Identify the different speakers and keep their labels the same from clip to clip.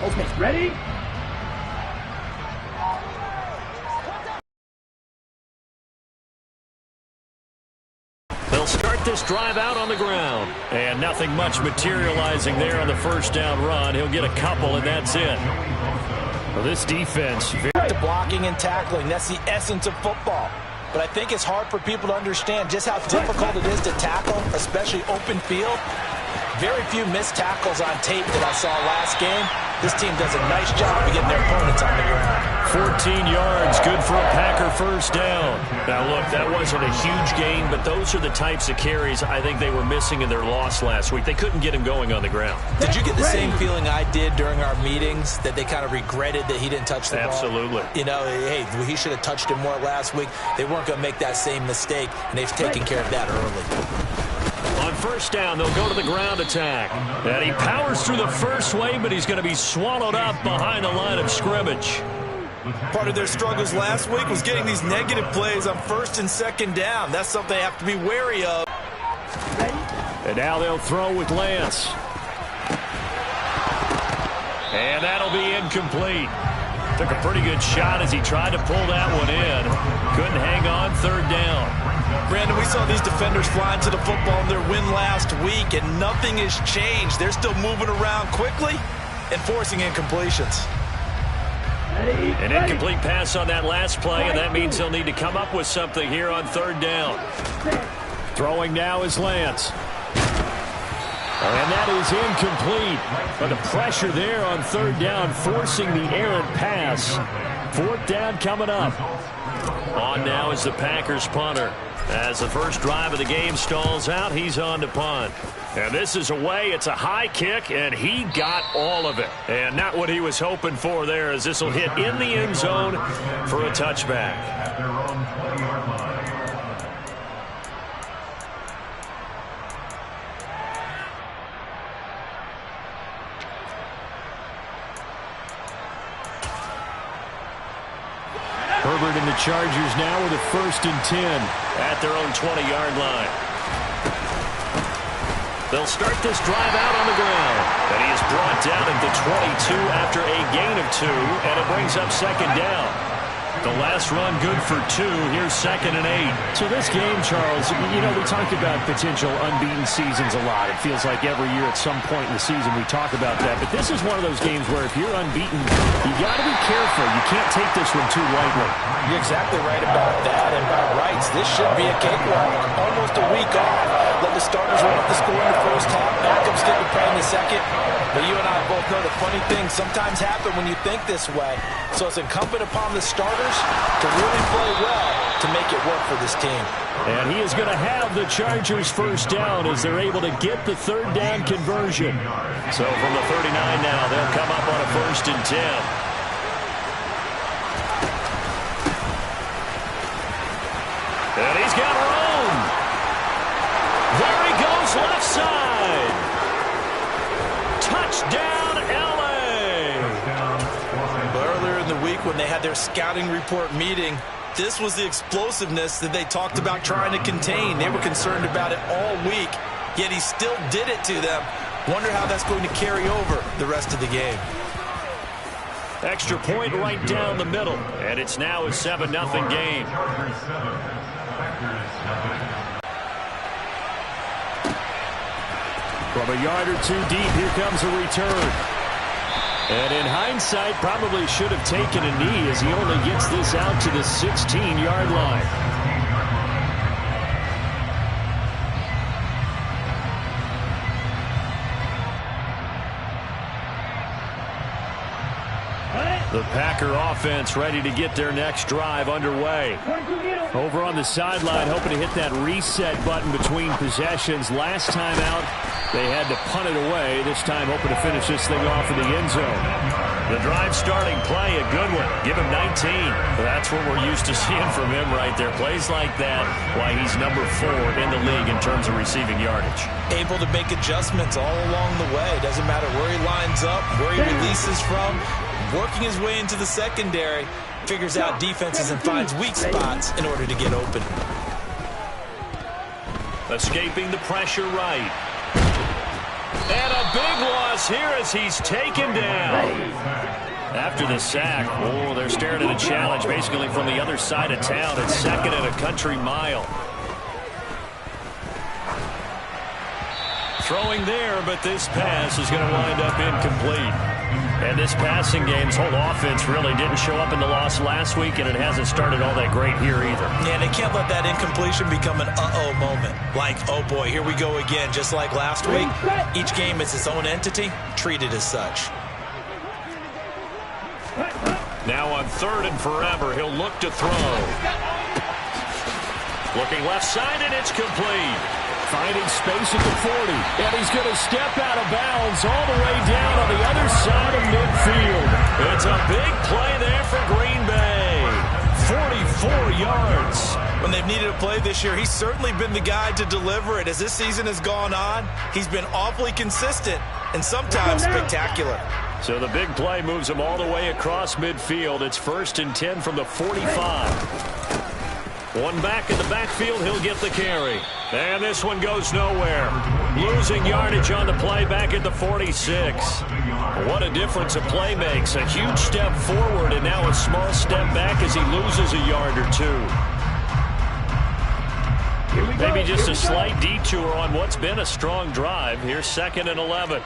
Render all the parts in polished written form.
Speaker 1: Okay, ready?
Speaker 2: They'll start this drive out on the ground. And nothing much materializing there on the first down run. He'll get a couple, and that's it. Well, this defense...
Speaker 3: To blocking and tackling, that's the essence of football. But I think it's hard for people to understand just how difficult it is to tackle, especially open field. Very few missed tackles on tape that I saw last game. This team does a nice job of getting their opponents on the ground.
Speaker 2: 14 yards, good for a Packer first down. Now, look, that wasn't a huge gain, but those are the types of carries I think they were missing in their loss last week. They couldn't get him going on the ground.
Speaker 3: Did you get the same feeling I did during our meetings, that they kind of regretted that he didn't touch the ball?
Speaker 2: Absolutely.
Speaker 3: You know, hey, he should have touched it more last week. They weren't going to make that same mistake, and they've taken care of that early.
Speaker 2: On first down, they'll go to the ground attack. And he powers through the first wave, but he's going to be swallowed up behind the line of scrimmage.
Speaker 3: Part of their struggles last week was getting these negative plays on first and second down. That's something they have to be wary of.
Speaker 2: And now they'll throw with Lance. And that'll be incomplete. Took a pretty good shot as he tried to pull that one in. Couldn't hang on, third down.
Speaker 3: Brandon, we saw these defenders flying to the football in their win last week, and nothing has changed. They're still moving around quickly and forcing incompletions.
Speaker 2: An incomplete pass on that last play, and that means they'll need to come up with something here on third down. Throwing now is Lance. And that is incomplete. But the pressure there on third down, forcing the errant pass. Fourth down coming up. On now is the Packers punter. As the first drive of the game stalls out, he's on to punt. And this is away. It's a high kick, and he got all of it. And not what he was hoping for there, as this will hit in the end zone for a touchback. Herbert and the Chargers now with a 1st and 10 at their own 20-yard line. They'll start this drive out on the ground. And he is brought down at the 22 after a gain of 2, and it brings up second down. The last run good for 2. Here's 2nd and 8.
Speaker 4: So this game, Charles, you know, we talked about potential unbeaten seasons a lot. It feels like every year at some point in the season we talk about that. But this is one of those games where if you're unbeaten, you got to be careful. You can't take this one too lightly.
Speaker 3: You're exactly right about that. And by rights, this should be a cakewalk. Almost a week off. Let the starters run up the score in the first half. Backups get to play in the second. But you and I both know the funny things sometimes happen when you think this way. So it's incumbent upon the starters to really play well to make it work for this team.
Speaker 2: And he is going to have the Chargers first down as they're able to get the third down conversion. So from the 39 now, they'll come up on a 1st and 10. And he's got room. There he goes, left side. Touchdown, L.A.
Speaker 3: Earlier in the week when they had their scouting report meeting, this was the explosiveness that they talked about trying to contain. They were concerned about it all week, yet he still did it to them. Wonder how that's going to carry over the rest of the game.
Speaker 2: Extra point right down the middle, and it's now a 7-0 game. From a yard or 2 deep, here comes a return. And in hindsight, probably should have taken a knee as he only gets this out to the 16-yard line. The Packer offense ready to get their next drive underway. Over on the sideline, hoping to hit that reset button between possessions. Last time out, they had to punt it away. This time, hoping to finish this thing off in the end zone. The drive starting play, a good one. Give him 19. That's what we're used to seeing from him right there. Plays like that, why he's number 4 in the league in terms of receiving yardage.
Speaker 3: Able to make adjustments all along the way. Doesn't matter where he lines up, where he releases from. Working his way into the secondary, figures out defenses and finds weak spots in order to get open.
Speaker 2: Escaping the pressure right. And a big loss here as he's taken down. After the sack, they're staring at a challenge basically from the other side of town. It's 2nd and a country mile. Throwing there, but this pass is going to wind up incomplete. And this passing game's whole offense really didn't show up in the loss last week, and it hasn't started all that great here either.
Speaker 3: Yeah, and they can't let that incompletion become an uh-oh moment. Like, oh boy, here we go again, just like last week. Each game is its own entity, treated as such.
Speaker 2: Now on 3rd and forever, he'll look to throw. Looking left side, and it's complete.
Speaker 4: Finding space at the 40, and he's going to step out of bounds all the way down on the other side of midfield.
Speaker 2: It's a big play there for Green Bay. 44 yards.
Speaker 3: When they've needed a play this year, he's certainly been the guy to deliver it. As this season has gone on, he's been awfully consistent and sometimes spectacular.
Speaker 2: So the big play moves him all the way across midfield. It's 1st and 10 from the 45. One back in the backfield, he'll get the carry. And this one goes nowhere. Losing yardage on the play back at the 46. What a difference a play makes. A huge step forward and now a small step back as he loses a yard or two. Maybe just a slight detour on what's been a strong drive. Here's 2nd and 11.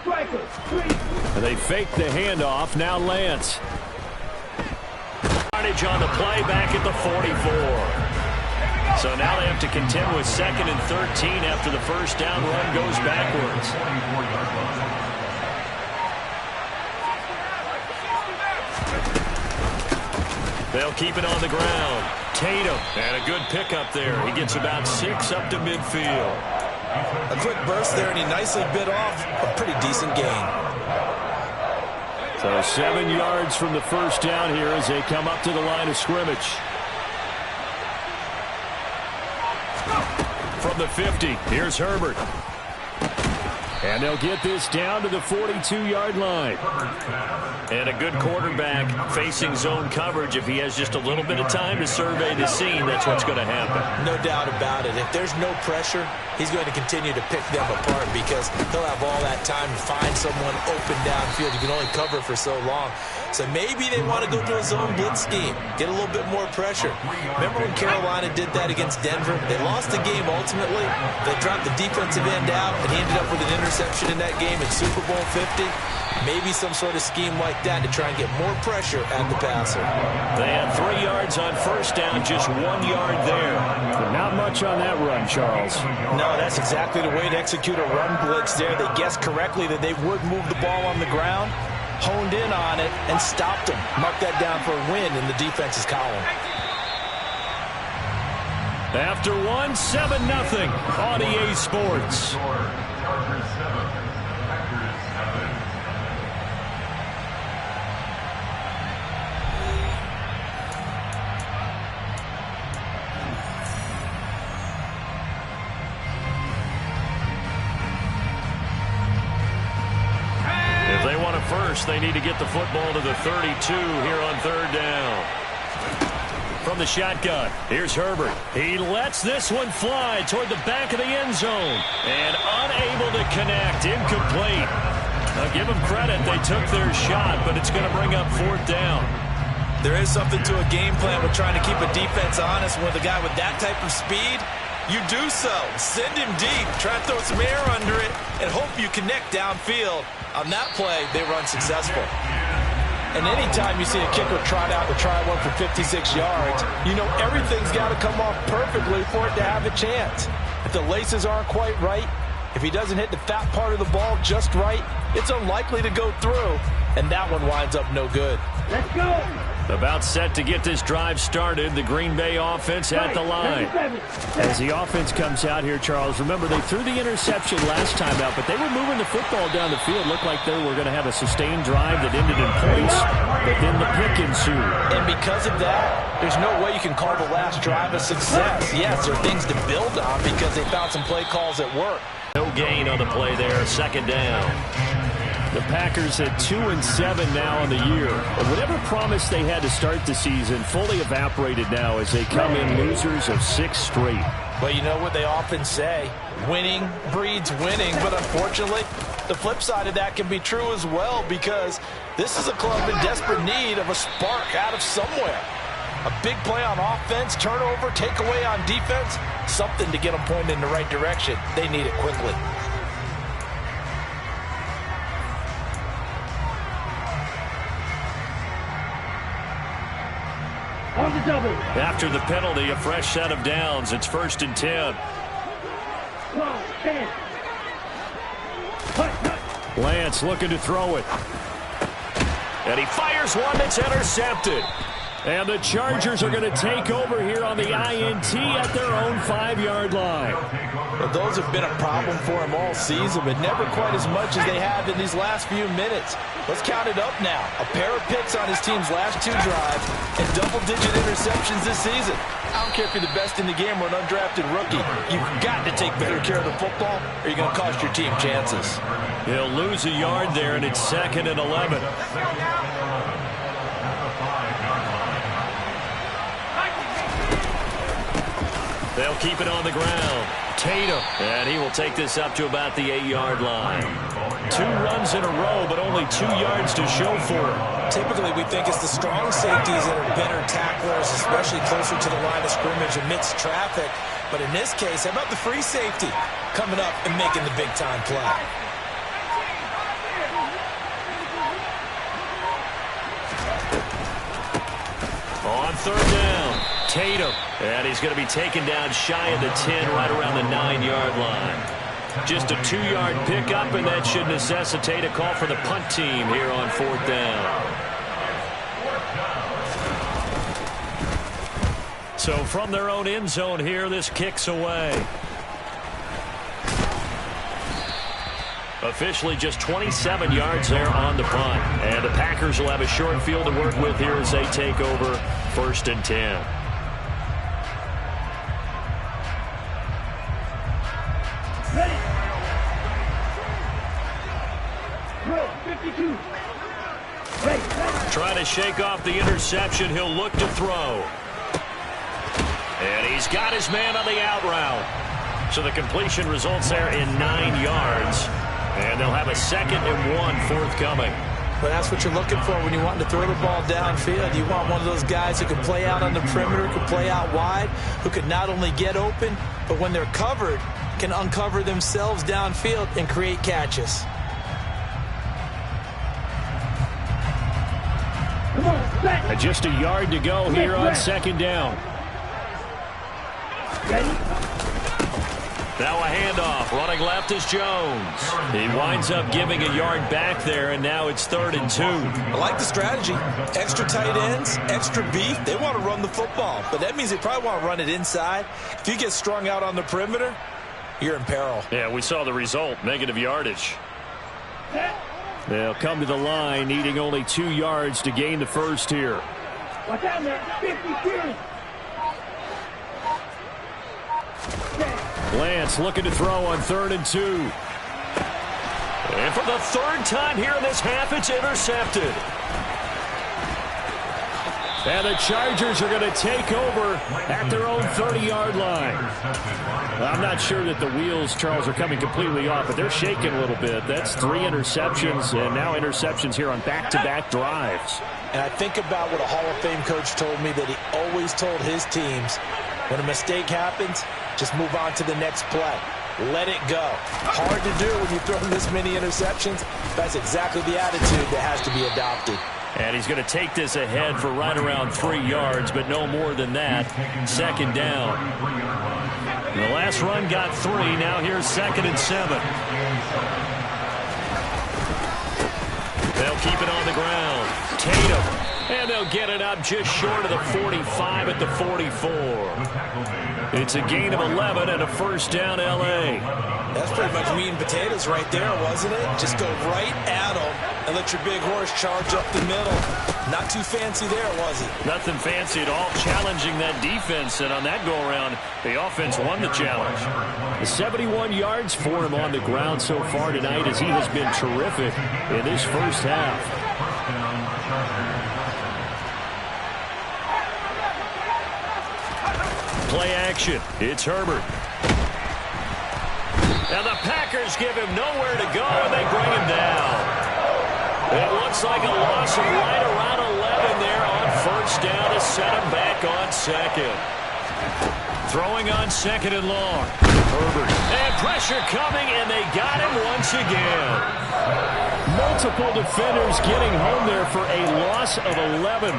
Speaker 4: And they fake the handoff. Now Lance.
Speaker 2: Yardage on the play back at the 44. So now they have to contend with 2nd and 13 after the first down run goes backwards. They'll keep it on the ground. Tatum, and a good pickup there. He gets about 6 up to midfield.
Speaker 3: A quick burst there, and he nicely bit off a pretty decent gain.
Speaker 4: So 7 yards from the first down here as they come up to the line of scrimmage.
Speaker 2: From the 50, here's Herbert.
Speaker 4: And they'll get this down to the 42-yard line.
Speaker 2: And a good quarterback facing zone coverage. If he has just a little bit of time to survey the scene, that's what's going to happen.
Speaker 3: No doubt about it. If there's no pressure, he's going to continue to pick them apart because he'll have all that time to find someone open downfield. You can only cover for so long. So maybe they want to go to a zone blitz scheme, get a little bit more pressure. Remember when Carolina did that against Denver? They lost the game ultimately. They dropped the defensive end out, and he ended up with an interception in that game in Super Bowl 50. Maybe some sort of scheme like that to try and get more pressure at the passer.
Speaker 2: They had 3 yards on first down, just 1 yard there.
Speaker 4: But not much on that run, Charles.
Speaker 3: No, that's exactly the way to execute a run blitz there. They guessed correctly that they would move the ball on the ground, honed in on it, and stopped them. Mark that down for a win in the defense's column.
Speaker 2: After 7-0 on EA Sports. If they want a first, they need to get the football to the 32 here on 3rd down. From the shotgun, here's Herbert. He lets this one fly toward the back of the end zone. And unable to connect, incomplete. Now give them credit, they took their shot, but it's going to bring up 4th down.
Speaker 3: There is something to a game plan with trying to keep a defense honest. With a guy with that type of speed, you do so. Send him deep, try and throw some air under it, and hope you connect downfield. On that play, they were unsuccessful. And anytime you see a kicker trot out to try one for 56 yards, you know everything's got to come off perfectly for it to have a chance. If the laces aren't quite right, if he doesn't hit the fat part of the ball just right, it's unlikely to go through, and that one winds up no good.
Speaker 1: Let's go!
Speaker 2: About set to get this drive started, the Green Bay offense at the line.
Speaker 4: As the offense comes out here, Charles, remember they threw the interception last time out, but they were moving the football down the field. Looked like they were going to have a sustained drive that ended in points, but then the pick ensued.
Speaker 3: And because of that, there's no way you can call the last drive a success. Yes, there are things to build on because they found some play calls that work.
Speaker 2: No gain on the play there, 2nd down.
Speaker 4: The Packers at 2-7 now on the year. And whatever promise they had to start the season fully evaporated now as they come in losers of 6 straight.
Speaker 3: But you know what they often say, winning breeds winning. But unfortunately, the flip side of that can be true as well, because this is a club in desperate need of a spark out of somewhere. A big play on offense, turnover, takeaway on defense, something to get them pointed in the right direction. They need it quickly.
Speaker 2: After the penalty, a fresh set of downs. It's 1st and 10. Lance looking to throw it. And he fires one that's intercepted. And the Chargers are going to take over here on the INT at their own 5-yard line.
Speaker 3: Well, those have been a problem for him all season, but never quite as much as they have in these last few minutes. Let's count it up now. A pair of picks on his team's last 2 drives and double-digit interceptions this season. I don't care if you're the best in the game or an undrafted rookie. You've got to take better care of the football or you're going to cost your team chances.
Speaker 2: He'll lose a yard there, and it's 2nd and 11. They'll keep it on the ground. Tatum. And he will take this up to about the 8-yard line. 2 runs in a row, but only 2 yards to show for it.
Speaker 3: Typically, we think it's the strong safeties that are better tacklers, especially closer to the line of scrimmage amidst traffic. But in this case, how about the free safety coming up and making the big-time play?
Speaker 2: On 3rd down, Tatum. And he's going to be taken down shy of the 10, right around the 9-yard line. Just a 2-yard pickup, and that should necessitate a call for the punt team here on 4th down. So from their own end zone here, this kicks away. Officially just 27 yards there on the punt. And the Packers will have a short field to work with here as they take over 1st and 10. Trying to shake off the interception. He'll look to throw. And he's got his man on the out route. So the completion results there in 9 yards. And they'll have a 2nd and 1 forthcoming.
Speaker 3: But that's what you're looking for when you want to throw the ball downfield. You want one of those guys who can play out on the perimeter, can play out wide, who can not only get open, but when they're covered, can uncover themselves downfield and create catches.
Speaker 4: Just a yard to go here on 2nd down.
Speaker 2: Now a handoff. Running left is Jones. He winds up giving a yard back there, and now it's 3rd and 2.
Speaker 3: I like the strategy. Extra tight ends, extra beef. They want to run the football, but that means they probably want to run it inside. If you get strung out on the perimeter, you're in peril.
Speaker 2: Yeah, we saw the result. Negative yardage.
Speaker 4: They'll come to the line, needing only 2 yards to gain the first here.
Speaker 1: Watch out, man. 52.
Speaker 4: Lance looking to throw on 3rd and 2.
Speaker 2: And for the 3rd time here in this half, it's intercepted.
Speaker 4: And the Chargers are going to take over at their own 30-yard line. I'm not sure that the wheels, Charles, are coming completely off, but they're shaking a little bit. That's 3 interceptions, and now interceptions here on back-to-back drives.
Speaker 3: And I think about what a Hall of Fame coach told me, that he always told his teams, when a mistake happens, just move on to the next play. Let it go. Hard to do when you throw this many interceptions. That's exactly the attitude that has to be adopted.
Speaker 2: And he's going to take this ahead for right around 3 yards, but no more than that. 2nd down. The last run got 3. Now here's 2nd and 7. They'll keep it on the ground. Tatum. And they'll get it up just short of the 45 at the 44. It's a gain of 11 and a first down, L.A.
Speaker 3: That's pretty much meat and potatoes right there, wasn't it? Just go right at them and let your big horse charge up the middle. Not too fancy there, was it?
Speaker 2: Nothing fancy at all, challenging that defense. And on that go-around, the offense won the challenge.
Speaker 4: 71 yards for him on the ground so far tonight, as he has been terrific in this first half.
Speaker 2: Play action. It's Herbert. Now the Packers give him nowhere to go, and they bring him down. It looks like a loss of right around 11 there on first down to set him back on second. Throwing on second and long. Herbert. And pressure coming, and they got him once again.
Speaker 4: Multiple defenders getting home there for a loss of 11.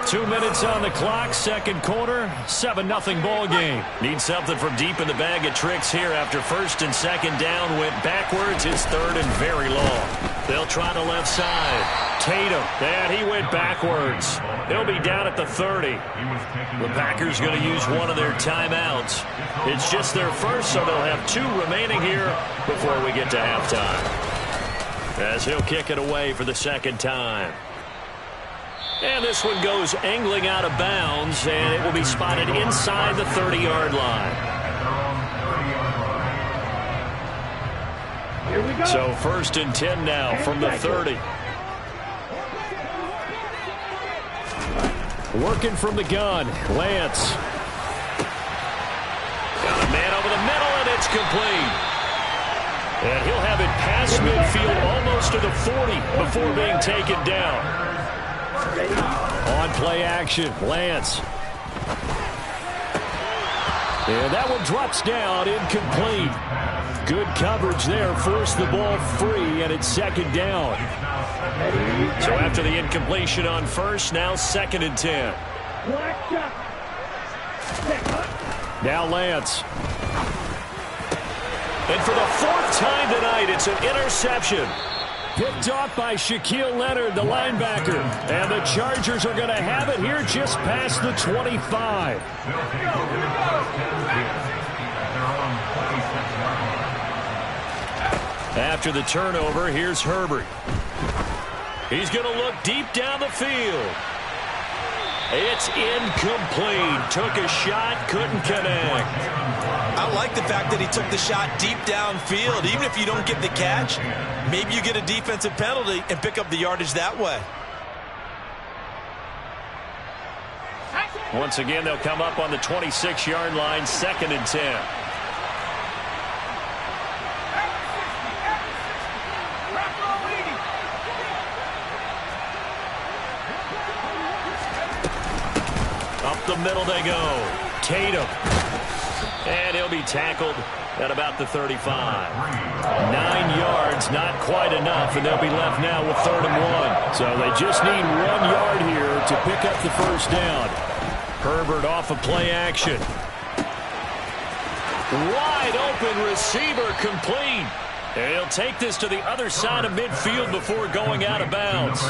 Speaker 2: 2 minutes on the clock, second quarter, 7-0 ball game. Need something from deep in the bag of tricks here after first and second down went backwards. It's third and very long. They'll try the left side. Tatum, and he went backwards. He'll be down at the 30. The Packers going to use one of their timeouts. It's just their first, so they'll have 2 remaining here before we get to halftime. As he'll kick it away for the second time. And this one goes angling out of bounds, and it will be spotted inside the 30-yard line.
Speaker 1: Here we go.
Speaker 2: So first and 10 now from the 30.
Speaker 4: Working from the gun, Lance.
Speaker 2: Got a man over the middle, and it's complete. And he'll have it past midfield almost to the 40 before being taken down.
Speaker 4: On play action, Lance. And that one drops down, incomplete. Good coverage there, forced the ball free, and it's second down.
Speaker 2: So after the incompletion on first, now second and 10.
Speaker 4: Now Lance.
Speaker 2: And for the 4th time tonight, it's an interception.
Speaker 4: Picked off by Shaquille Leonard, the linebacker. And the Chargers are going to have it here just past the 25.
Speaker 2: After the turnover, here's Herbert. He's going to look deep down the field. It's incomplete. Took a shot, couldn't connect.
Speaker 3: I like the fact that he took the shot deep downfield. Even if you don't get the catch, maybe you get a defensive penalty and pick up the yardage that way.
Speaker 2: Once again, they'll come up on the 26-yard line, second and 10. Up the middle they go. Tatum. And he'll be tackled at about the 35. 9 yards, not quite enough, and they'll be left now with 3rd and 1.
Speaker 4: So they just need 1 yard here to pick up the first down.
Speaker 2: Herbert off of play action. Wide open receiver, complete. And he'll take this to the other side of midfield before going out of bounds.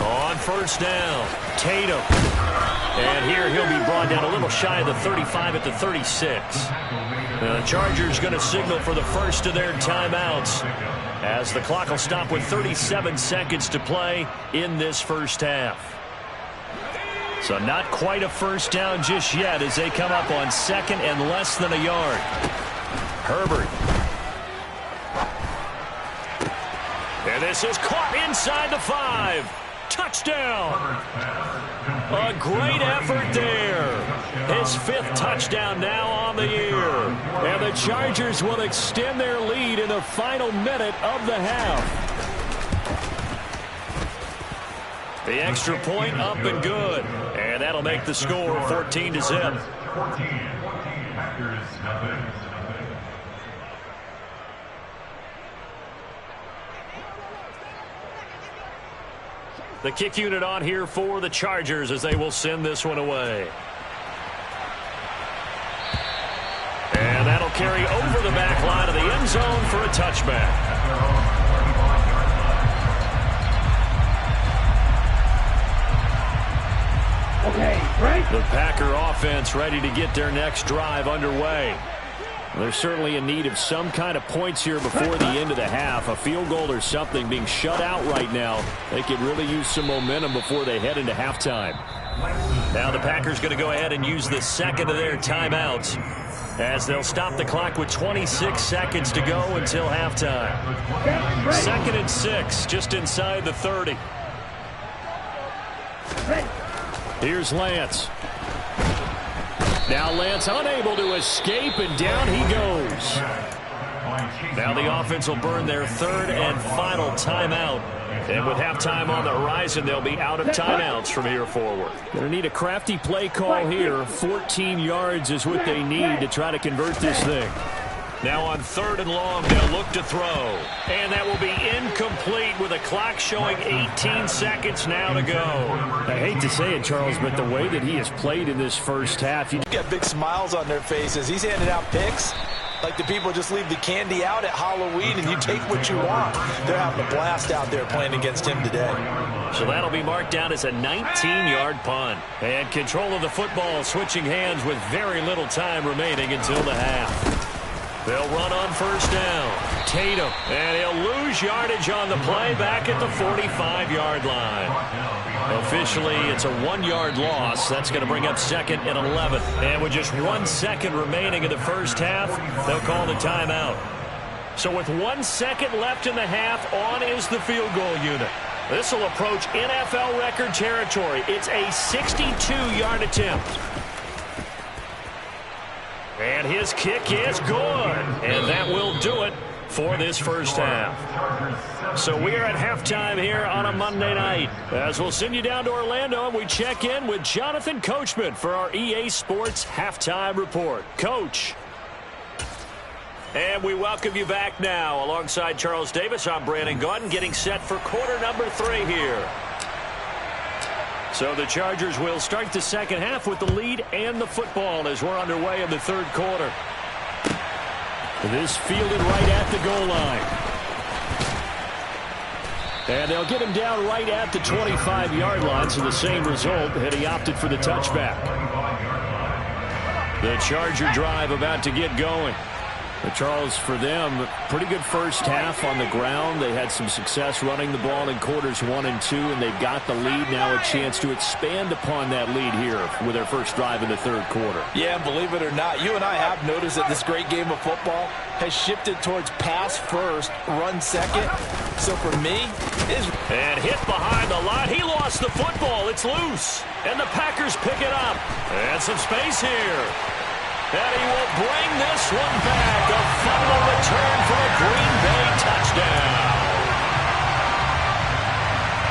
Speaker 2: On first down, Tatum. And here he'll be brought down a little shy of the 35 at the 36. The Chargers going to signal for the first of their timeouts as the clock will stop with 37 seconds to play in this first half. So not quite a first down just yet as they come up on second and less than a yard. Herbert. And this is caught inside the 5. Touchdown. A great effort there. His 5th touchdown now on the year.
Speaker 4: And the Chargers will extend their lead in the final minute of the half.
Speaker 2: The extra point up and good. And that'll make the score 14-0. The kick unit on here for the Chargers as they will send this one away. carry over the back line of the end zone for a touchback.
Speaker 1: Okay, right?
Speaker 2: The Packer offense ready to get their next drive underway. They're certainly in need of some kind of points here before the end of the half. A field goal or something, being shut out right now. They could really use some momentum before they head into halftime. Now the Packers going to go ahead and use the second of their timeouts as they'll stop the clock with 26 seconds to go until halftime. 2nd and 6, just inside the 30. Here's Lance. Now Lance unable to escape, and down he goes. Now the offense will burn their 3rd and final timeout. And with halftime on the horizon, they'll be out of timeouts from here forward. Going to need a crafty play call here. 14 yards is what they need to try to convert this thing. Now on 3rd and long, they'll look to throw. And that will be incomplete with a clock showing 18 seconds now to go.
Speaker 4: I hate to say it, Charles, but the way that he has played in this first half.
Speaker 3: You got big smiles on their faces. He's handing out picks. Like the people just leave the candy out at Halloween and you take what you want. They're having a blast out there playing against him today.
Speaker 2: So that'll be marked down as a 19-yard punt. And control of the football switching hands with very little time remaining until the half. They'll run on 1st down. Tatum. And he'll lose yardage on the play back at the 45-yard line. Officially, it's a 1-yard loss. That's going to bring up 2nd and 11. And with just 1 second remaining in the first half, they'll call the timeout. So with 1 second left in the half, on is the field goal unit. This will approach NFL record territory. It's a 62-yard attempt. And his kick is good. And that will do it for this first half. So we are at halftime here on a Monday night. As we'll send you down to Orlando, and we check in with Jonathan Coachman for our EA Sports Halftime Report. Coach. And we welcome you back now. Alongside Charles Davis, I'm Brandon Gaudin, getting set for quarter number 3 here. So the Chargers will start the second half with the lead and the football as we're underway in the 3rd quarter. This fielded right at the goal line. And they'll get him down right at the 25-yard line, so the same result had he opted for the touchback. The Charger drive about to get going. But Charles, for them, pretty good first half on the ground. They had some success running the ball in quarters 1 and 2, and they've got the lead now, a chance to expand upon that lead here with their first drive in the 3rd quarter.
Speaker 3: Yeah, believe it or not, you and I have noticed that this great game of football has shifted towards pass first, run second. So for me,
Speaker 2: and hit behind the line. He lost the football. It's loose. And the Packers pick it up. And some space here. And he will bring this one back. A fumble return for a Green Bay touchdown.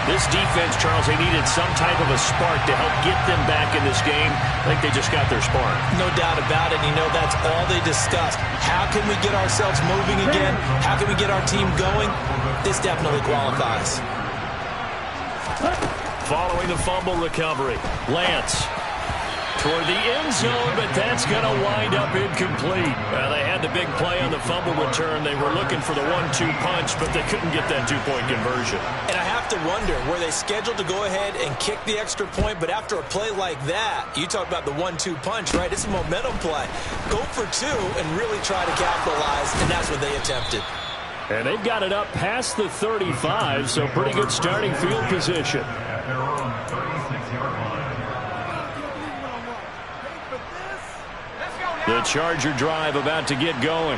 Speaker 2: This defense, Charles, they needed some type of a spark to help get them back in this game. I think they just got their spark.
Speaker 3: No doubt about it. You know, that's all they discussed. How can we get ourselves moving again? How can we get our team going? This definitely qualifies.
Speaker 2: Following the fumble recovery, Lance toward the end zone, but that's going to wind up incomplete. Well, they had the big play on the fumble return. They were looking for the 1-2 punch, but they couldn't get that 2-point conversion.
Speaker 3: And I have to wonder, were they scheduled to go ahead and kick the extra point, but after a play like that, you talk about the 1-2 punch, right? It's a momentum play. Go for 2 and really try to capitalize, and that's what they attempted.
Speaker 2: And they've got it up past the 35, so pretty good starting field position. The Charger drive about to get going.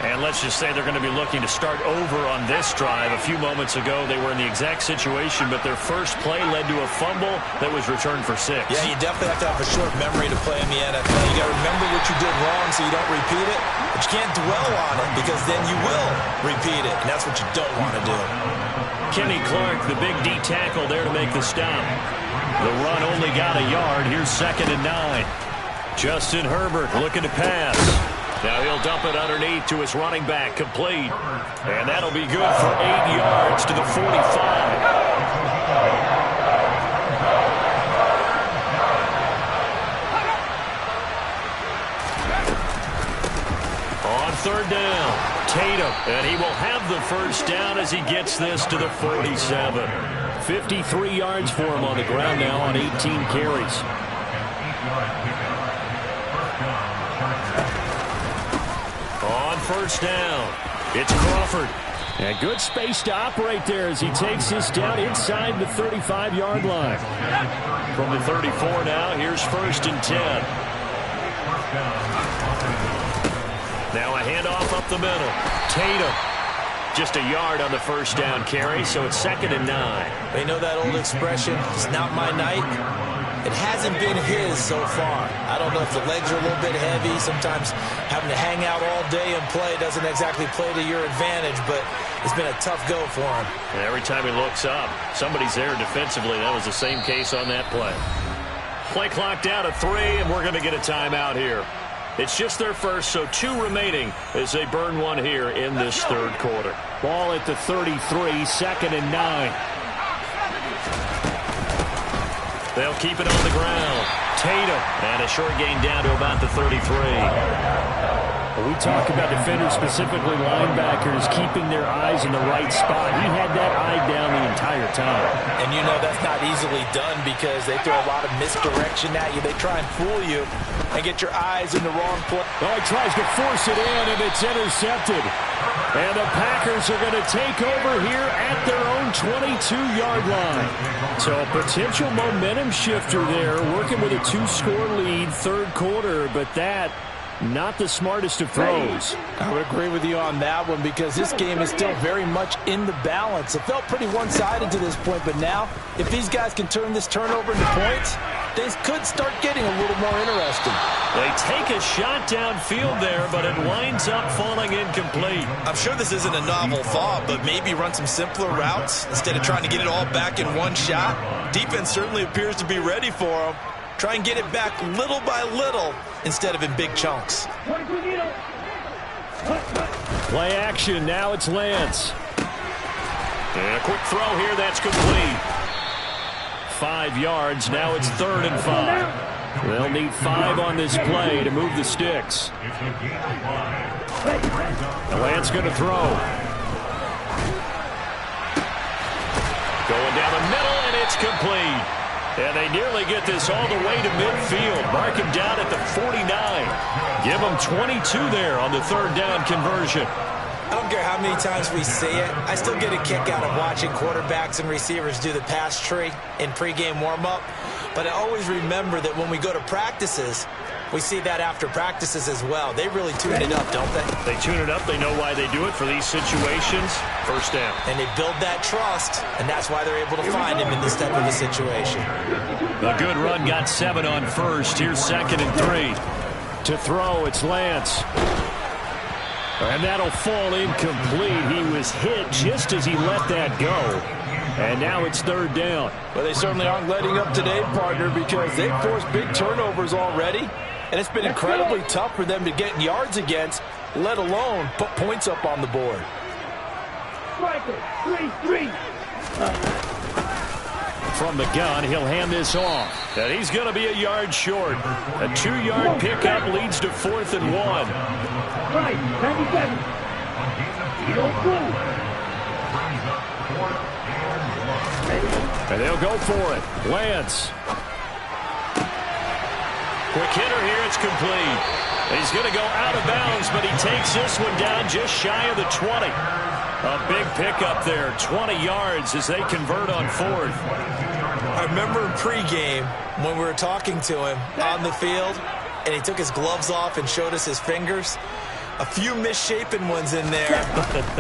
Speaker 2: And let's just say they're going to be looking to start over on this drive. A few moments ago, they were in the exact situation, but their first play led to a fumble that was returned for 6.
Speaker 3: Yeah, you definitely have to have a short memory to play in the NFL. You got to remember what you did wrong so you don't repeat it, but you can't dwell on it because then you will repeat it, and that's what you don't want to do.
Speaker 2: Kenny Clark, the big D tackle there to make the stop. The run only got a yard. Here's 2nd and 9. Justin Herbert looking to pass. Now he'll dump it underneath to his running back, complete. And that'll be good for 8 yards to the 45. third down. Tatum, and he will have the first down as he gets this to the 47.
Speaker 4: 53 yards for him on the ground now on 18 carries.
Speaker 2: On first down, it's Crawford.
Speaker 4: And good space to operate there as he takes this down inside the 35-yard line.
Speaker 2: From the 34 now, here's 1st and 10. Now a handoff up the middle. Tatum. Just a yard on the first down carry, so it's 2nd and 9.
Speaker 3: They know that old expression, it's not my night. It hasn't been his so far. I don't know if the legs are a little bit heavy. Sometimes having to hang out all day and play doesn't exactly play to your advantage, but it's been a tough go for him.
Speaker 2: And every time he looks up, somebody's there defensively. That was the same case on that play. Play clock down to 3, and we're going to get a timeout here. It's just their first, so 2 remaining as they burn one here in this third quarter.
Speaker 4: Ball at the 33, 2nd and 9.
Speaker 2: They'll keep it on the ground. Tatum, and a short gain down to about the 33.
Speaker 4: We talk about defenders, specifically linebackers, keeping their eyes in the right spot. He had that eye down the entire time.
Speaker 3: And you know that's not easily done because they throw a lot of misdirection at you. They try and fool you and get your eyes in the wrong place.
Speaker 4: Oh, he tries to force it in, and it's intercepted. And the Packers are going to take over here at their own 22-yard line. So a potential momentum shifter there, working with a 2-score lead, third quarter, but that not the smartest of throws.
Speaker 3: I would agree with you on that one because this game is still very much in the balance. It felt pretty one-sided to this point, but now if these guys can turn this turnover into points, things could start getting a little more interesting.
Speaker 2: They take a shot downfield there, but it winds up falling incomplete.
Speaker 5: I'm sure this isn't a novel thought, but maybe run some simpler routes instead of trying to get it all back in one shot. Defense certainly appears to be ready for them. Try and get it back little by little instead of in big chunks.
Speaker 4: Play action. Now it's Lance.
Speaker 2: And a quick throw here. That's complete. 5 yards. Now it's 3rd and 5. They'll need 5 on this play to move the sticks. And Lance going to throw. Going down the middle, and it's complete. And they nearly get this all the way to midfield. Mark him down at the 49. Give him 22 there on the 3rd down conversion.
Speaker 3: I don't care how many times we see it. I still get a kick out of watching quarterbacks and receivers do the pass tree in pregame warm-up. But I always remember that when we go to practices, we see that after practices as well. They really tune it up, don't they?
Speaker 2: They tune it up. They know why they do it for these situations. First down.
Speaker 3: And they build that trust, and that's why they're able to find him in this type of a situation.
Speaker 2: A good run got 7 on first. Here's 2nd and 3.
Speaker 4: To throw, it's Lance. And that'll fall incomplete. He was hit just as he let that go. And now it's 3rd down.
Speaker 3: Well, they certainly aren't letting up today, partner, because they've forced big turnovers already. And it's been incredibly tough for them to get yards against, let alone put points up on the board.
Speaker 2: From the gun, he'll hand this off. And he's going to be a yard short. A 2-yard pickup leads to 4th and 1.
Speaker 1: Right, 97. You don't move.
Speaker 4: And they'll go for it. Lance.
Speaker 2: Quick hitter here. It's complete. He's going to go out of bounds, but he takes this one down just shy of the 20. A big pickup there. 20 yards as they convert on 4th.
Speaker 3: I remember in pregame when we were talking to him on the field, and he took his gloves off and showed us his fingers. A few misshapen ones in there,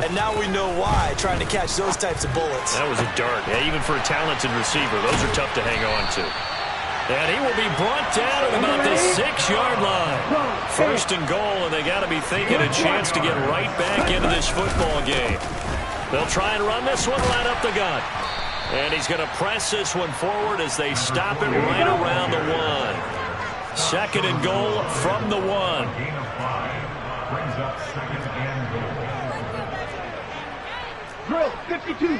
Speaker 3: and now we know why, trying to catch those types of bullets.
Speaker 2: That was a dart. Yeah, even for a talented receiver, those are tough to hang on to. And he will be brought down at about the 6-yard line. 1st and goal, and they got to be thinking a chance to get right back into this football game. They'll try and run this one right up the gut. And he's going to press this one forward as they stop it right around the 1. 2nd and goal from the 1.
Speaker 1: Drill 52.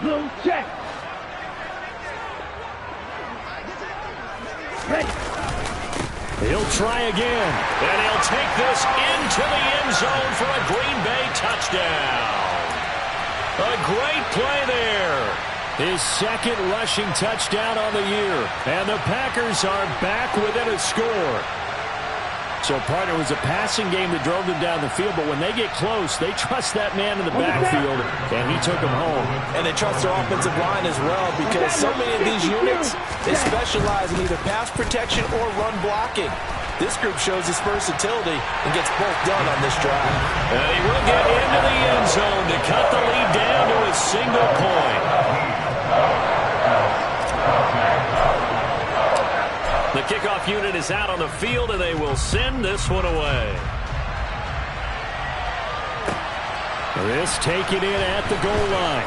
Speaker 1: Blue check. Ready.
Speaker 2: He'll try again. And he'll take this into the end zone for a Green Bay touchdown. A great play there. His second rushing touchdown on the year. And the Packers are back within a score. So, partner, it was a passing game that drove them down the field, but when they get close, they trust that man in the backfield, and he took them home.
Speaker 3: And they trust their offensive line as well, because so many of these units, they specialize in either pass protection or run blocking. This group shows his versatility and gets both done on this drive.
Speaker 2: And he will get into the end zone to cut the lead down to a single point. The kickoff unit is out on the field, and they will send this one away. This taken in at the goal line.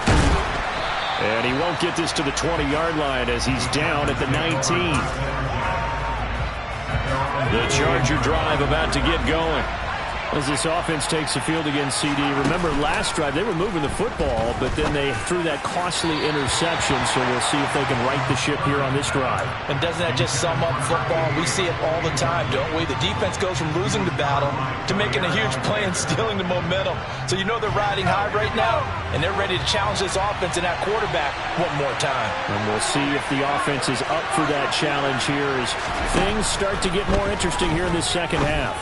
Speaker 2: And he won't get this to the 20-yard line as he's down at the 19. The Charger drive about to get going. As this offense takes the field against CD, remember last drive they were moving the football, but then they threw that costly interception, so we'll see if they can right the ship here on this drive.
Speaker 3: And doesn't that just sum up football? We see it all the time, don't we? The defense goes from losing the battle to making a huge play and stealing the momentum. So you know they're riding high right now, and they're ready to challenge this offense and that quarterback one more time.
Speaker 2: And we'll see if the offense is up for that challenge here as things start to get more interesting here in this second half.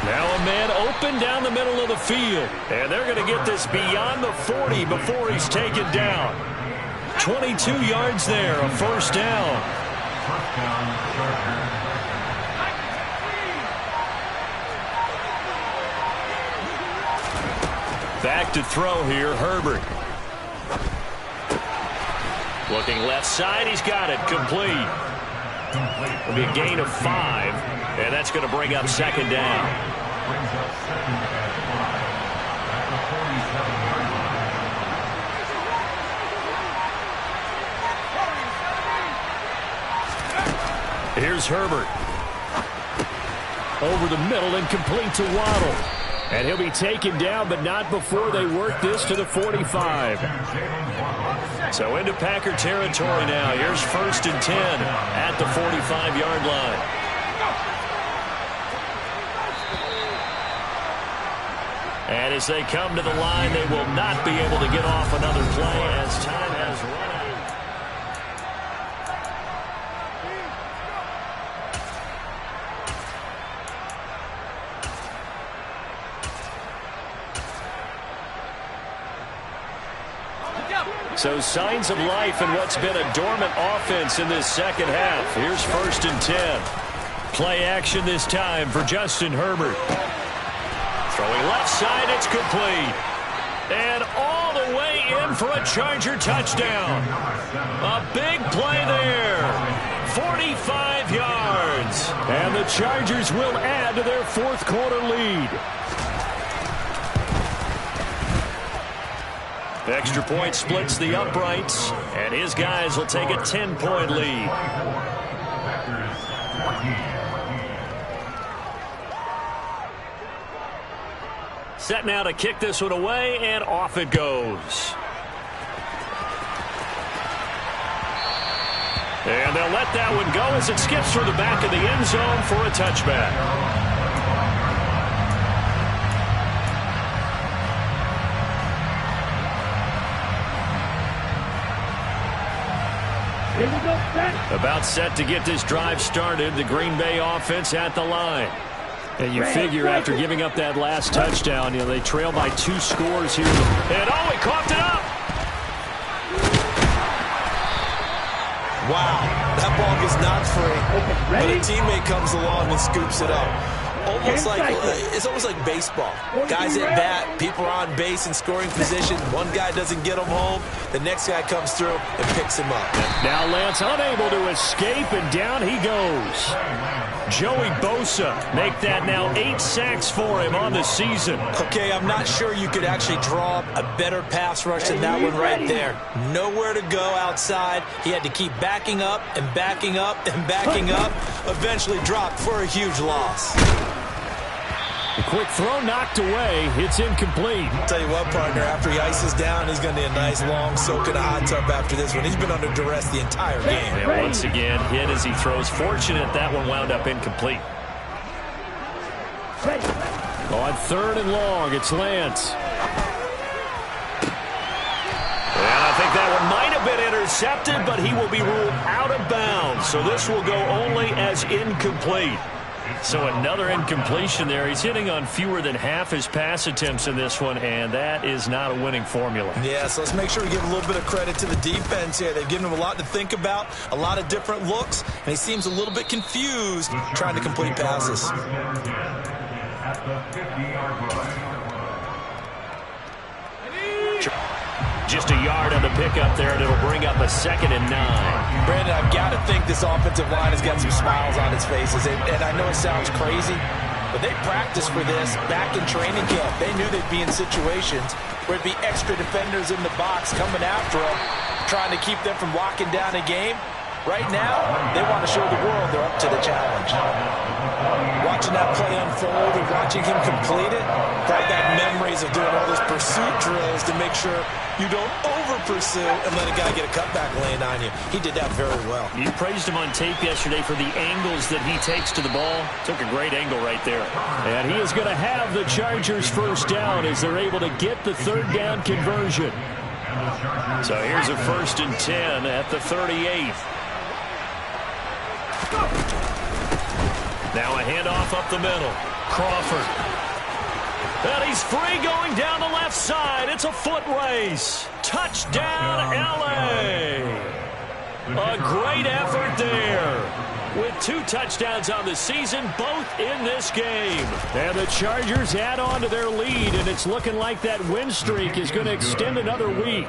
Speaker 2: Now a man open down the middle of the field. And they're going to get this beyond the 40 before he's taken down. 22 yards there, a first down. Back to throw here, Herbert. Looking left side, he's got it, complete. It'll be a gain of 5, and that's going to bring up second down. Here's Herbert. Over the middle and complete to Waddle. And he'll be taken down, but not before they work this to the 45. So into Packer territory now. Here's 1st and 10 at the 45-yard line. And as they come to the line, they will not be able to get off another play as time has run out. So signs of life in what's been a dormant offense in this second half. Here's 1st and 10. Play action this time for Justin Herbert. Throwing left side, it's complete. And all the way in for a Charger touchdown. A big play there. 45 yards. And the Chargers will add to their fourth quarter lead. Extra point splits the uprights, and his guys will take a 10-point lead. Set now to kick this one away, and off it goes. And they'll let that one go as it skips through the back of the end zone for a touchback. About set to get this drive started. The Green Bay offense at the line. And you figure after giving up that last touchdown, they trail by 2 scores here. And he coughed it up.
Speaker 5: Wow, that ball gets knocked free. But a teammate comes along and scoops it up. It's almost like baseball. Guys at bat, people are on base in scoring position. One guy doesn't get him home. The next guy comes through and picks him up.
Speaker 2: Now Lance unable to escape, and down he goes. Joey Bosa make that now 8 sacks for him on the season.
Speaker 3: Okay, I'm not sure you could actually draw up a better pass rush than that one right there. Nowhere to go outside. He had to keep backing up and backing up and backing up. Eventually dropped for a huge loss.
Speaker 4: The quick throw knocked away. It's incomplete.
Speaker 5: I'll tell you what, partner, after he ices down, he's going to need a nice long soak in a hot tub after this one. He's been under duress the entire game.
Speaker 2: And once again, hit as he throws. Fortunate that one wound up incomplete.
Speaker 4: On 3rd and long, it's Lance.
Speaker 2: And I think that one might have been intercepted, but he will be ruled out of bounds. So this will go only as incomplete. So another incompletion there. He's hitting on fewer than half his pass attempts in this one, and that is not a winning formula.
Speaker 5: Yeah, so let's make sure we give a little bit of credit to the defense here. They've given him a lot to think about, a lot of different looks, and he seems a little bit confused trying to complete passes.
Speaker 2: Just a yard on the pickup there, and it'll bring up a 2nd and 9.
Speaker 5: Brandon, I've got to think this offensive line has got some smiles on its faces. And I know it sounds crazy, but they practiced for this back in training camp. They knew they'd be in situations where it'd be extra defenders in the box coming after them, trying to keep them from locking down a game. Right now, they want to show the world they're up to the challenge. Watching that play unfold and watching him complete it brought back memories of doing all those pursuit drills to make sure you don't over-pursue and let a guy get a cutback lane on you. He did that very well.
Speaker 2: You praised him on tape yesterday for the angles that he takes to the ball. Took a great angle right there.
Speaker 4: And he is going to have the Chargers first down as they're able to get the 3rd down conversion.
Speaker 2: So here's a 1st and 10 at the 38. Now a handoff up the middle. Crawford. And he's free going down the left side. It's a foot race. Touchdown, L.A. A great effort there. With 2 touchdowns on the season, both in this game.
Speaker 4: And the Chargers add on to their lead, and it's looking like that win streak is going to extend another week.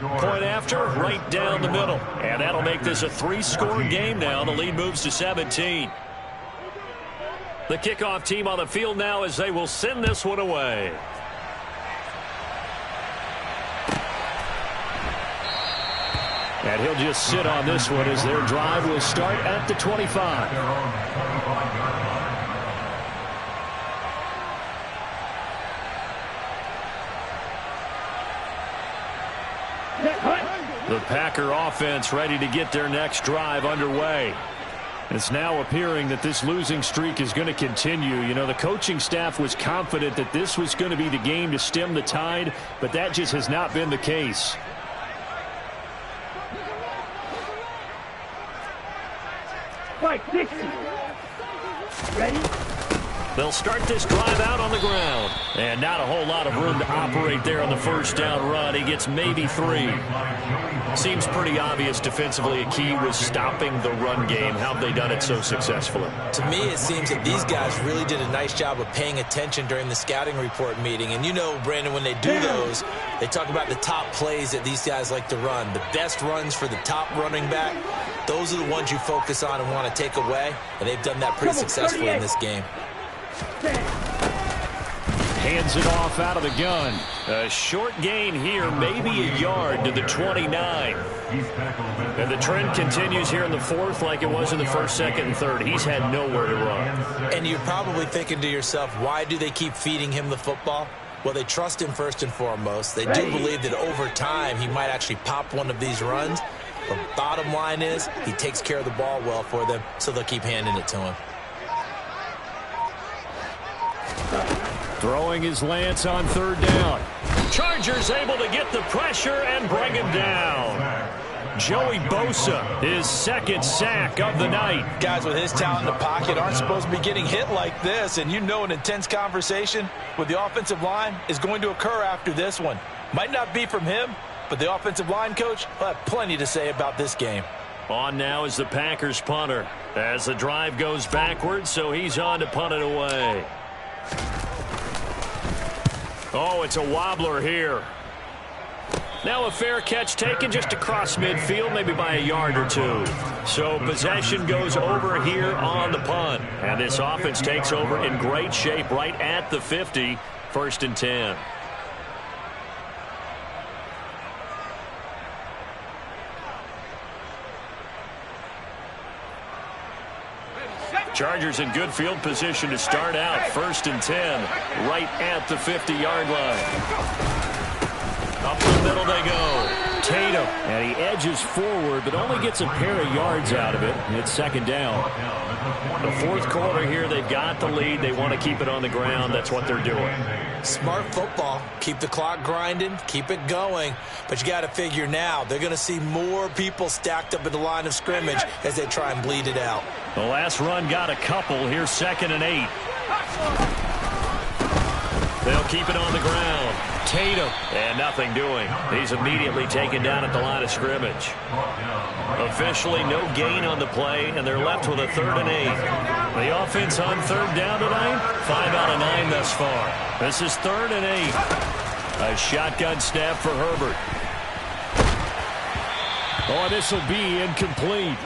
Speaker 2: Point after, right down the middle. And that'll make this a 3-score game now. The lead moves to 17. The kickoff team on the field now as they will send this one away.
Speaker 4: And he'll just sit on this one as their drive will start at the 25.
Speaker 2: The Packer offense ready to get their next drive underway.
Speaker 4: It's now appearing that this losing streak is going to continue. You know, the coaching staff was confident that this was going to be the game to stem the tide, but that just has not been the case.
Speaker 1: Fight 60. Ready?
Speaker 2: They'll start this drive out on the ground. And not a whole lot of room to operate there on the 1st down run. He gets maybe 3. Seems pretty obvious defensively a key was stopping the run game. How have they done it so successfully?
Speaker 5: To me, it seems that these guys really did a nice job of paying attention during the scouting report meeting. And you know, Brandon, when they do those, they talk about the top plays that these guys like to run. The best runs for the top running back, those are the ones you focus on and want to take away. And they've done that pretty successfully in this game.
Speaker 4: Hands it off out of the gun.
Speaker 2: A short gain here, maybe a yard to the 29. And the trend continues here in the 4th like it was in the 1st, 2nd, and 3rd. He's had nowhere to run.
Speaker 5: And you're probably thinking to yourself, why do they keep feeding him the football? Well, they trust him first and foremost. They do believe that over time he might actually pop one of these runs. But bottom line is he takes care of the ball well for them, so they'll keep handing it to him.
Speaker 4: Throwing his Lance on 3rd down.
Speaker 2: Chargers able to get the pressure and bring him down. Joey Bosa, his 2nd sack of the night.
Speaker 5: Guys with his talent in the pocket aren't supposed to be getting hit like this, and you know an intense conversation with the offensive line is going to occur after this one. Might not be from him, but the offensive line coach will have plenty to say about this game.
Speaker 2: On now is the Packers punter as the drive goes backwards, so he's on to punt it away. Oh, it's a wobbler here. Now a fair catch taken just across midfield, maybe by a yard or 2. So possession goes over here on the punt. And this offense takes over in great shape right at the 50, 1st and 10. Chargers in good field position to start out. 1st and 10, right at the 50-yard line. Up the middle they go. Tatum.
Speaker 4: And he edges forward, but only gets a pair of yards out of it. It's 2nd down.
Speaker 2: The 4th quarter here, they've got the lead. They want to keep it on the ground. That's what they're doing.
Speaker 3: Smart football. Keep the clock grinding. Keep it going. But you got to figure now, they're going to see more people stacked up at the line of scrimmage as they try and bleed it out.
Speaker 2: The last run got a couple. Here's 2nd and 8. They'll keep it on the ground. Tatum. And nothing doing. He's immediately taken down at the line of scrimmage. Officially no gain on the play, and they're left with a 3rd and 8. The offense on 3rd down tonight, 5 out of 9 thus far. This is 3rd and 8. A shotgun snap for Herbert.
Speaker 4: Oh, this will be incomplete.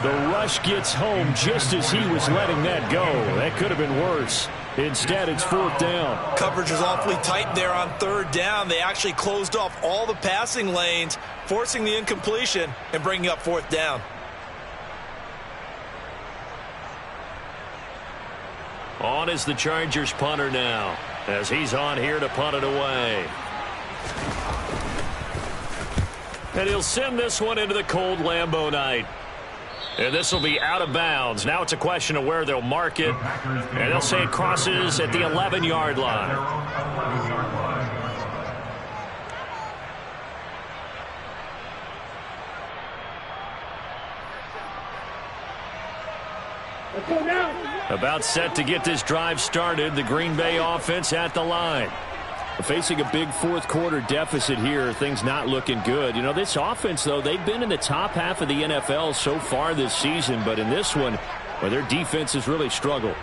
Speaker 4: The rush gets home just as he was letting that go. That could have been worse. Instead, it's 4th down.
Speaker 5: Coverage was awfully tight there on 3rd down. They actually closed off all the passing lanes, forcing the incompletion and bringing up 4th down.
Speaker 2: On is the Chargers punter now, as he's on here to punt it away. And he'll send this one into the cold Lambeau night. And this will be out of bounds. Now it's a question of where they'll mark it. And they'll say it crosses at the 11-yard line.
Speaker 1: Let's go now.
Speaker 2: About set to get this drive started. The Green Bay offense at the line.
Speaker 4: Facing a big 4th quarter deficit here, things not looking good. You know, this offense, though, they've been in the top half of the NFL so far this season, but in this one, well, their defense has really struggled.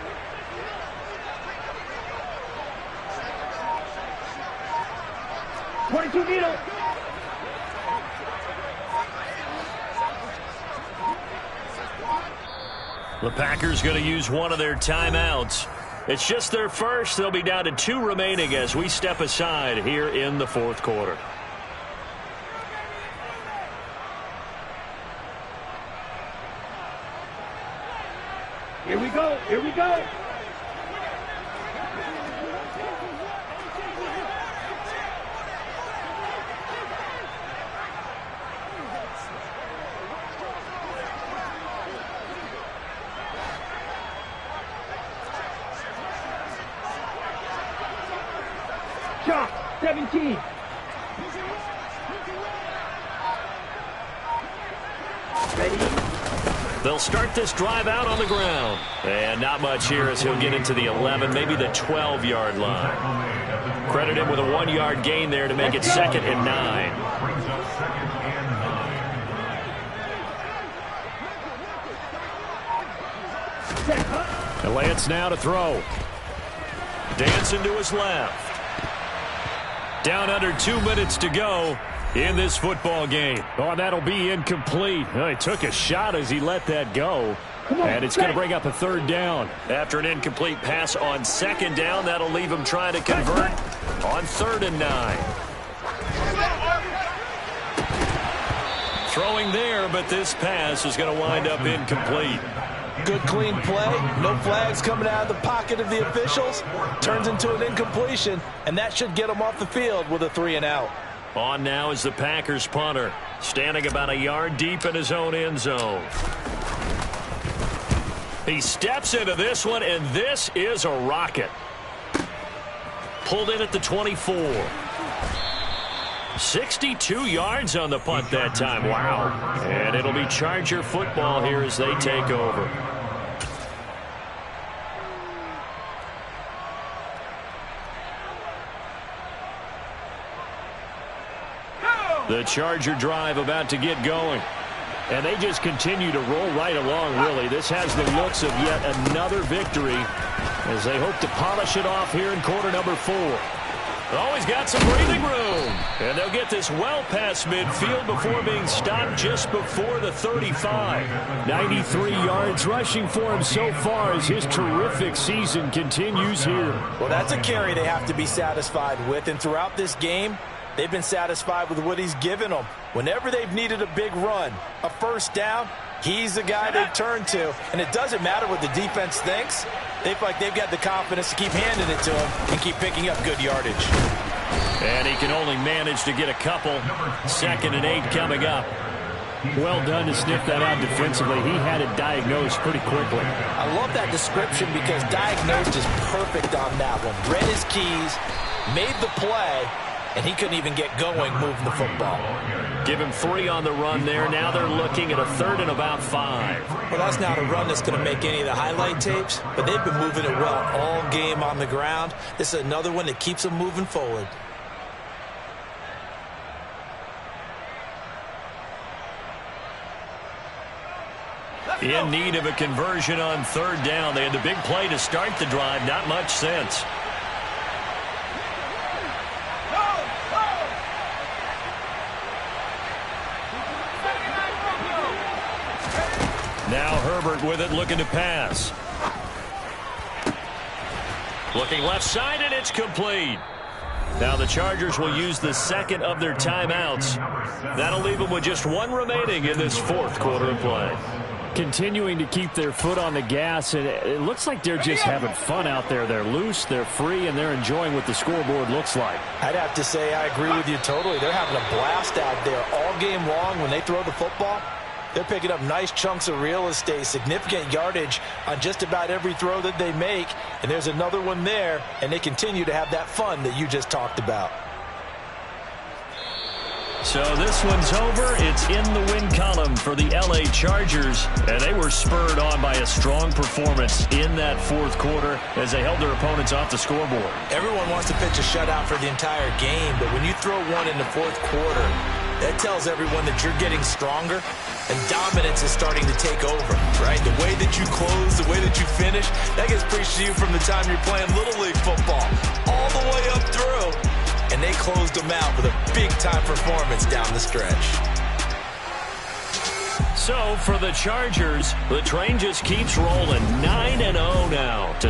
Speaker 2: The Packers going to use one of their timeouts. It's just their first. They'll be down to 2 remaining as we step aside here in the 4th quarter.
Speaker 1: Here we go. Here we go. Shot 17. Ready?
Speaker 2: They'll start this drive out on the ground. And not much here as he'll get into the 11, maybe the 12-yard line. Credit him with a 1-yard gain there to make it 2nd and 9.
Speaker 4: And Lance now to throw.
Speaker 2: Dancing to his left. Down under 2 minutes to go in this football game.
Speaker 4: Oh, that'll be incomplete. Oh, he took a shot as he let that go. And it's going to bring up a 3rd down.
Speaker 2: After an incomplete pass on 2nd down, that'll leave him trying to convert on 3rd and 9. Throwing there, but this pass is going to wind up incomplete.
Speaker 3: Good clean play. No flags coming out of the pocket of the officials. Turns into an incompletion, and that should get him off the field with a 3 and out.
Speaker 2: On now is the Packers punter, standing about a yard deep in his own end zone. He steps into this one, and this is a rocket. Pulled in at the 24. 62 yards on the punt that time. Wow. And it'll be Charger football here as they take over. The Charger drive about to get going.
Speaker 4: And they just continue to roll right along, really. This has the looks of yet another victory as they hope to polish it off here in quarter number 4.
Speaker 2: Always got some breathing room. And they'll get this well past midfield before being stopped just before the 35.
Speaker 4: 93 yards rushing for him so far as his terrific season continues here.
Speaker 3: Well, that's a carry they have to be satisfied with. And throughout this game, they've been satisfied with what he's given them. Whenever they've needed a big run, a 1st down, He's the guy they turn to, and it doesn't matter what the defense thinks. They feel like they've got the confidence to keep handing it to him and keep picking up good yardage.
Speaker 2: And he can only manage to get a couple. 2nd and 8 coming up.
Speaker 4: Well done to sniff that out defensively. He had it diagnosed pretty quickly.
Speaker 3: I love that description because diagnosed is perfect on that one. Read his keys, made the play, and he couldn't even get going moving the football.
Speaker 2: Give him 3 on the run there. Now they're looking at a 3rd and about 5.
Speaker 3: Well, that's not a run that's going to make any of the highlight tapes, but they've been moving it well all game on the ground. This is another one that keeps them moving forward.
Speaker 2: In need of a conversion on 3rd down. They had the big play to start the drive. Not much sense. Now Herbert with it, looking to pass. Looking left side, and it's complete. Now the Chargers will use the 2nd of their timeouts. That'll leave them with just 1 remaining in this 4th quarter of play.
Speaker 4: Continuing to keep their foot on the gas, and it looks like they're just having fun out there. They're loose, they're free, and they're enjoying what the scoreboard looks like.
Speaker 3: I'd have to say I agree with you totally. They're having a blast out there all game long when they throw the football. They're picking up nice chunks of real estate, significant yardage on just about every throw that they make. And there's another one there, and they continue to have that fun that you just talked about.
Speaker 2: So this one's over. It's in the win column for the L.A. Chargers, and they were spurred on by a strong performance in that 4th quarter as they held their opponents off the scoreboard.
Speaker 3: Everyone wants to pitch a shutout for the entire game, but when you throw one in the 4th quarter, that tells everyone that you're getting stronger and dominance is starting to take over, right? The way that you close, the way that you finish, that gets preached to you from the time you're playing Little League football all the way up through. And they closed them out with a big-time performance down the stretch.
Speaker 2: So for the Chargers, the train just keeps rolling. 9-0 now to